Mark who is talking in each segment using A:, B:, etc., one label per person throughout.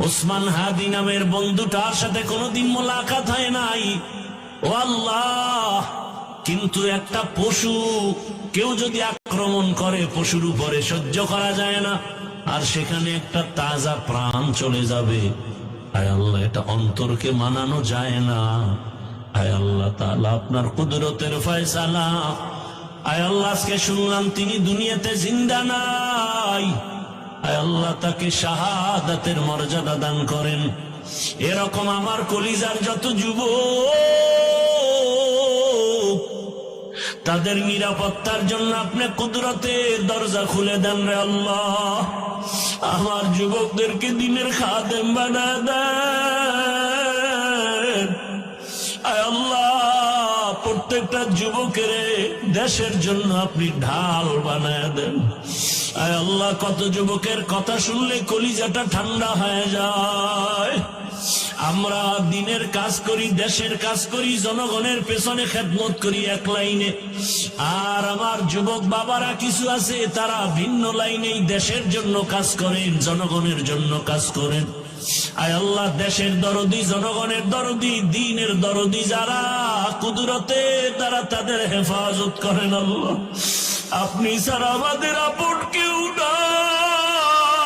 A: ওসমান হাদি নামের বন্ধুটার সাথে কোনোদিন মোলাকাত হয় নাই। ও আল্লাহ, কিন্তু একটা পশু কেউ যদি আক্রমণ করে পশুর উপরে সহ্য করা যায় না, আর সেখানে একটা তাজা প্রাণ চলে যাবে। আয় আল্লাহ, এটা অন্তরকে মানানো যায় না। আয় আল্লাহ তাআলা, আপনার কুদরতের ফয়সালা। আয় আল্লাহ, আজকে শুনলাম তিনি দুনিয়াতে জিন্দা নাই। আয় আল্লাহ, তাকে শাহাদাতের মর্যাদা দান করেন। এরকম আমার কলিজার যত যুবক, তাদের নিরাপত্তার জন্য আপনি কুদরতের দরজা খুলে দেন রে আল্লাহ। আমার যুবকদেরকে দিনের খাদেম বানায় দেন। আয় আল্লাহ, প্রত্যেকটা যুবকের দেশের জন্য আপনি ঢাল বানায় দেন। আয় আল্লাহ, কত যুবকের কথা শুনলে কলিজাটা ঠান্ডা হয়ে যায়। আমরা দিনের কাজ করি, দেশের কাজ করি, জনগণের পেছনে খেদমত করি এক লাইনে, আর আমার যুবক বাবারা কিছু আছে তারা ভিন্ন লাইনেই দেশের জন্য কাজ করেন, জনগণের জন্য কাজ করেন। আয় আল্লাহ, দেশের দরদি, জনগণের দরদি, দ্বীনের দরদি যারা, কুদরতে তারা তাদের হেফাজত করেন। আল্লাহ, আপনি ছাড়া আমাদের আপন কেউ নাই,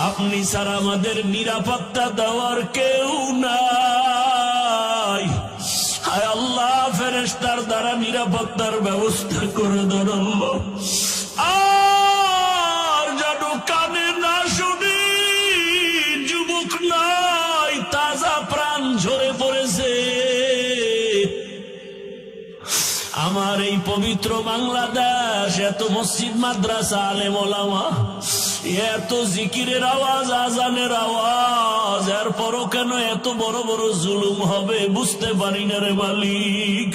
A: আপনি ছাড়া আমাদের নিরাপত্তা দেওয়ার কেউ নাই। হায় আল্লাহ, ফেরেশতার দ্বারা নিরাপত্তার ব্যবস্থা করে দেন আল্লাহ। আর যেন কানে না শুনি, যুবক নাই, তাজা প্রাণ ঝরে পড়েছে। আমার এই পবিত্র বাংলাদেশ, এত মসজিদ, মাদ্রাসা, আলেম ওলামা, এত জিকিরের আওয়াজ, আজানের আওয়াজ, এরপরও কেন এত বড় বড় জুলুম হবে বুঝতে পারি না রে মালিক।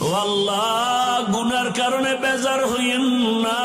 A: ও আল্লাহ, গুনার কারণে বেজার হইয়েন না।